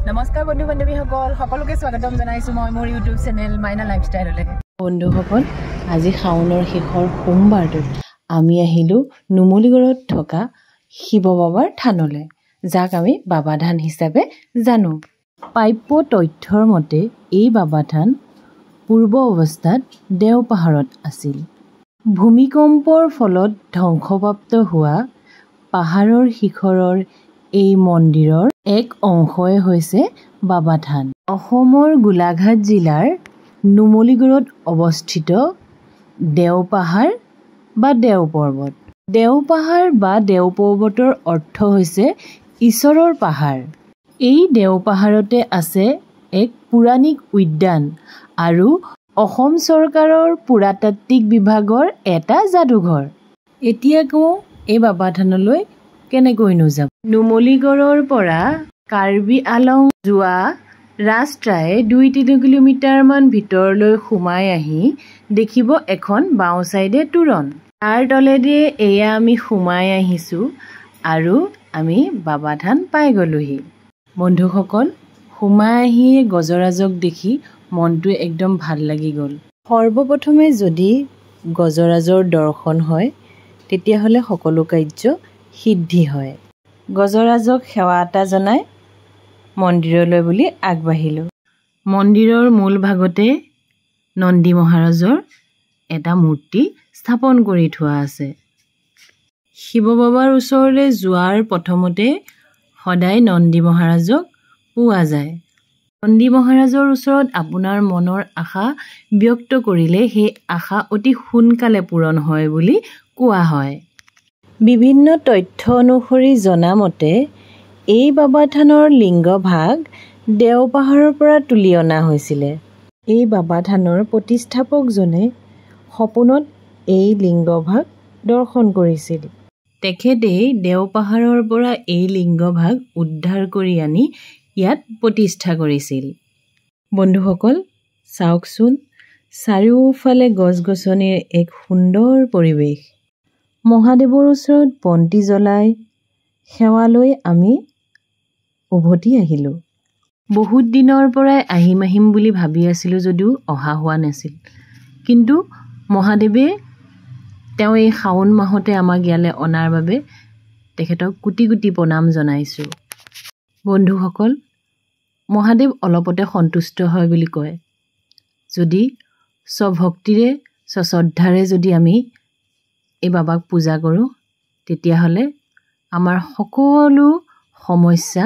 নমস্কাৰ বন্ধু বান্ধৱীসকল সকলোকে স্বাগতম জনাইছো মই মোৰ ইউটিউব চেনেল মাইনা লাইফষ্টাইললৈ। বন্ধুসকল, আজি শাওনৰ শেষৰ সোমবাৰটোত আমি আহিলোঁ নুমলীগড়ত থকা শিৱ বাবাৰ থানলৈ, যাক আমি বাবা ধান হিচাপে জানো। প্ৰাপ্য তথ্যৰ মতে এই বাবা থান পূৰ্ব অৱস্থাত দেওপাহাৰত আছিল। ভূমিকম্পৰ ফলত ধ্বংসপ্ৰাপ্ত হোৱা পাহাৰৰ শিখৰৰ এই মন্দিৰৰ এক অংশই হৈছে বাবা থান। অসমৰ গোলাঘাট জিলাৰ নুমলীগড়ত অৱস্থিত দেওপাহাৰ বা দেওপৰ্বত। দেওপাহাৰ বা দেওপৰ্বতৰ অৰ্থ হৈছে ঈশ্বৰৰ পাহাৰ। এই দেওপাহাৰতে আছে এক পৌৰাণিক উদ্যান আৰু অসম চৰকাৰৰ পুৰাতাত্ত্বিক বিভাগৰ এটা যাদুঘৰ। এতিয়া কওঁ এই বাবা থানলৈ কেনেকৈ নোযাব। নুমলীগড়ৰ পৰা কাৰ্বি আলং যোৱা ৰাস্তাই 2-3 কিলোমিটাৰমান ভিতৰলৈ সোমাই আহি দেখিব এখন বাওঁ চাইডে তোৰণ। তাৰ তলেদি এয়া আমি সোমাই আহিছোঁ আৰু আমি বাবা থান পাই গ'লোহি। বন্ধুসকল, সোমাই আহি গজৰাজক দেখি মনটো একদম ভাল লাগি গ'ল। সৰ্বপ্ৰথমে যদি গজৰাজৰ দৰ্শন হয় তেতিয়াহ'লে সকলো কাৰ্য সিদ্ধি হয়। গজৰাজক সেৱা এটা জনাই মন্দিৰলৈ বুলি আগবাঢ়িলোঁ। মন্দিৰৰ মূল ভাগতে নন্দী মহাৰাজৰ এটা মূৰ্তি স্থাপন কৰি থোৱা আছে। শিৱ বাবাৰ ওচৰলৈ যোৱাৰ প্ৰথমতে সদায় নন্দী মহাৰাজক পোৱা যায়। নন্দী মহাৰাজৰ ওচৰত আপোনাৰ মনৰ আশা ব্যক্ত কৰিলে সেই আশা অতি সোনকালে পূৰণ হয় বুলি কোৱা হয়। বিভিন্ন তথ্য অনুসৰি জনামতে এই বাবা থানৰ লিংগভাগ দেওপাহাৰৰ পৰা তুলি অনা হৈছিলে। এই বাবা থানৰ প্ৰতিষ্ঠাপকজনে সপোনত এই লিংগভাগ দৰ্শন কৰিছিল। তেখেতেই দেওপাহাৰৰ পৰা এই লিংগভাগ উদ্ধাৰ কৰি আনি ইয়াত প্ৰতিষ্ঠা কৰিছিল। বন্ধুসকল চাওকচোন, চাৰিওফালে গছ-গছনিৰ এক সুন্দৰ পৰিৱেশ। মহাদেৱৰ ওচৰত বন্তি জ্বলাই সেৱা লৈ আমি উভতি আহিলোঁ। বহুত দিনৰ পৰাই আহিম বুলি ভাবি আছিলোঁ যদিও অহা হোৱা নাছিল, কিন্তু মহাদেৱে তেওঁ এই শাওণ মাহতে আমাক ইয়ালৈ অনাৰ বাবে তেখেতক কোটি কোটি প্ৰণাম জনাইছোঁ। বন্ধুসকল, মহাদেৱ অলপতে সন্তুষ্ট হয় বুলি কয়। যদি স্বভক্তিৰে শ্ৰদ্ধাৰে যদি আমি এই বাবাক পূজা কৰোঁ তেতিয়াহ'লে আমাৰ সকলো সমস্যা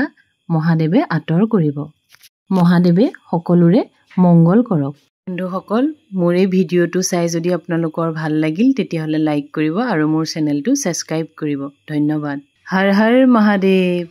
মহাদেৱে আঁতৰ কৰিব। মহাদেৱে সকলোৰে মংগল কৰক। বন্ধুসকল, মোৰ এই ভিডিঅ'টো চাই যদি আপোনালোকৰ ভাল লাগিল তেতিয়াহ'লে লাইক কৰিব আৰু মোৰ চেনেলটো ছাবস্ক্ৰাইব কৰিব। ধন্যবাদ। হৰ হৰ মহাদেৱ।